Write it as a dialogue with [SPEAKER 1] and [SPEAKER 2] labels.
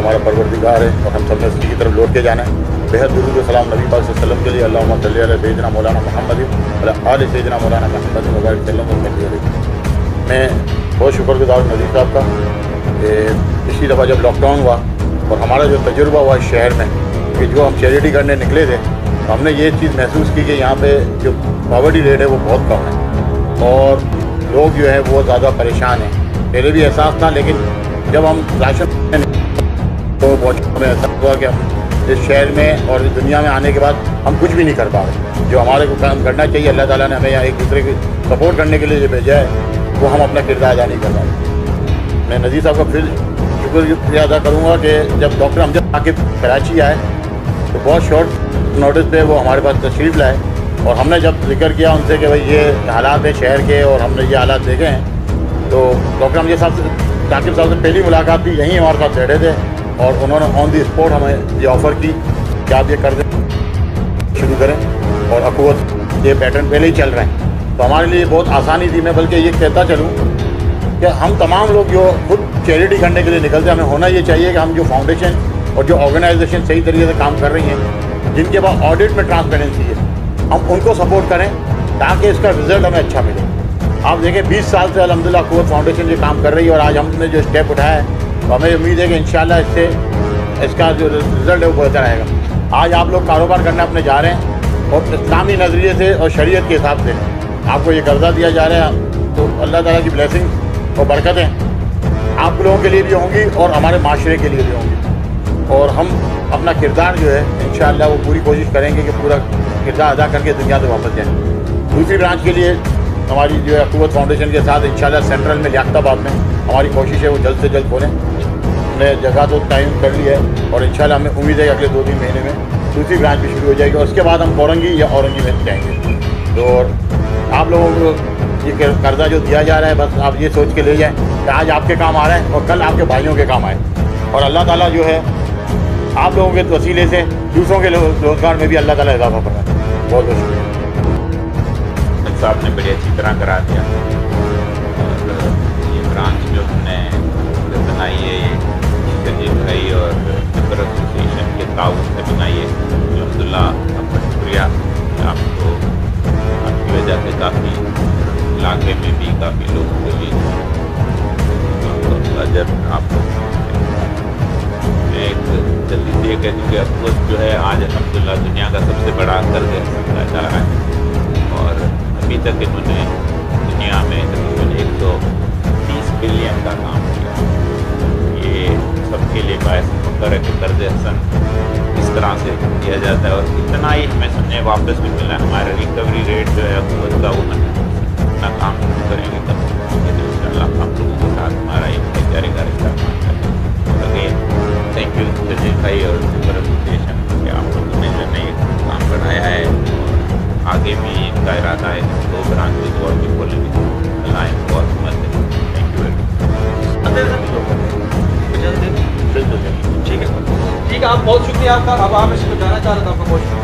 [SPEAKER 1] हमारा परवरदिगार है और हम सब ने उसी की तरफ लौट के जाना है। बेहद दुरूद व सलाम नबी पाक सल्लल्लाहु अलैहि वसल्लम के लिए, अल्लाहुम्मा सल्ली अला सय्यिदिना मौलाना मुहम्मद व आले सय्यिदिना मौलाना मुहम्मद व बारिक वसल्लम। मैं बहुत शुक्रगुजार हूँ नज़ीर साहब का कि पिछली दफ़ा जब लॉकडाउन हुआ और हमारा जो तजुर्बा हुआ इस शहर में कि जो हम चैरिटी करने निकले थे, हमने ये चीज़ महसूस की कि यहाँ पे जो पॉवर्टी रेट है वो बहुत कम है और लोग जो है वो ज़्यादा परेशान हैं। पहले भी एहसास था, लेकिन जब हम राशन तो बहुत हमें एहसास हुआ कि हम इस शहर में और इस दुनिया में आने के बाद हम कुछ भी नहीं कर पा रहे। जो हमारे को काम करना चाहिए, अल्लाह ताला ने हमें यहाँ एक दूसरे की सपोर्ट करने के लिए जो भेजा है, वो हम अपना किरदार अदा नहीं कर पा रहे। मैं नज़ीर साहब का फिर शुक्रिया अदा करूँगा कि जब डॉक्टर अमजद आके कराची आए तो बहुत शॉर्ट नोटिस पे वो हमारे पास तशरीफ़ लाए और हमने जब जिक्र किया उनसे कि भाई ये हालात है शहर के और हमने ये हालात देखे हैं, तो डॉक्टर अमजद साहब से साकिब साहब से पहली मुलाकात थी, यहीं हमारे साथ बैठे थे और उन्होंने ऑन दी स्पॉट हमें ये ऑफ़र की कि आप ये कर दें शुरू करें और अखुवत ये पैटर्न पहले ही चल रहे हैं। तो हमारे लिए बहुत आसानी थी। मैं बल्कि ये कहता चलूँ कि हम तमाम लोग जो खुद चैरिटी करने के लिए निकलते हैं, हमें होना ये चाहिए कि हम जो फाउंडेशन और जो ऑर्गेनाइजेशन सही तरीके से काम कर रही हैं, जिनके पास ऑडिट में ट्रांसपेरेंसी है, हम उनको सपोर्ट करें ताकि इसका रिज़ल्ट हमें अच्छा मिले। आप देखें 20 साल से अल्हम्दुलिल्लाह अखुवत फाउंडेशन ये काम कर रही है और आज हमने जो स्टेप उठाया है तो हमें उम्मीद है कि इंशाल्लाह इससे इसका जो रिज़ल्ट है वो बेहतर आएगा। आज आप लोग कारोबार करने अपने जा रहे हैं और इस्लामी नज़रिए से और शरीयत के हिसाब से आपको ये कर्जा दिया जा रहा है, तो अल्लाह ताला की ब्लेसिंग और बरकतें आप लोगों के लिए भी होंगी और हमारे माशरे के लिए भी होंगी। और हम अपना किरदार जो है इंशाअल्लाह वो पूरी कोशिश करेंगे कि पूरा किरदार अदा करके दुनिया से वापस जाएँ। दूसरी ब्रांच के लिए हमारी जो है अखुवत फाउंडेशन के साथ इंशाअल्लाह सेंट्रल में लियाकताबाद में हमारी कोशिश है वो जल्द से जल्द खोलें। हमने जगह तो टाइम कर ली है और इंशाअल्लाह हमें उम्मीद है कि अगले 2-3 महीने में दूसरी ब्रांच भी शुरू हो जाएगी और उसके बाद हम औरंगी या औरंगी में जाएंगे। तो आप लोगों को ये कर्जा जो दिया जा रहा है, बस आप ये सोच के ले जाएँ कि आज आपके काम आ रहा है और कल आपके भाइयों के काम आए और अल्लाह ताला जो है आप लोगों के वसीले से दूसरों के रोज़गार में भी अल्लाह ताला इजाफा फरमाए। बहुत बहुत शुक्रिया।
[SPEAKER 2] साहब ने बड़ी अच्छी तरह करा दिया और ये ब्रांच जो हमने बनाई है ये शजीब भाई और पेपर एसोसिएशन के ताउन से बनाई है। अल्हम्दुलिल्लाह आपका शुक्रिया। आपको आपकी वजह से काफ़ी इलाके में भी काफ़ी लोगों को भी अजर आप एक जल्दी से कह दूँ कि अखुवत जो है आज अल्हम्दुलिल्लाह दुनिया का सबसे बड़ा कर्ज समझा जा रहा है और अभी तक इन्होंने दुनिया में तकरीबन 130 बिलियन का काम किया। ये सबके लिए बायस फख्र है कि कर्ज हसन इस तरह से किया जाता है और इतना ही हमें समझे वापस भी मिला है। हमारा रिकवरी रेट जो है अखुवत का वो 100% अपना काम शुरू करेंगे तब इंशाअल्लाह आप लोगों के साथ हमारा एक भाईचारे का रिश्ता और अगेन थैंक यू सजीव भाई और पेपर एसोसिएशन कि आप लोगों ने जो नए काम बढ़ाया है और आगे भी इनका इरादा है 2 ब्रांचेज और भी खोलेंगे। अल्लाह इनको और मत दे। Thank you very much.
[SPEAKER 3] ठीक है, आप बहुत शुक्रिया आपका। अब आप इसको जाना चाह रहे थे, आपका बहुत शुक्रिया।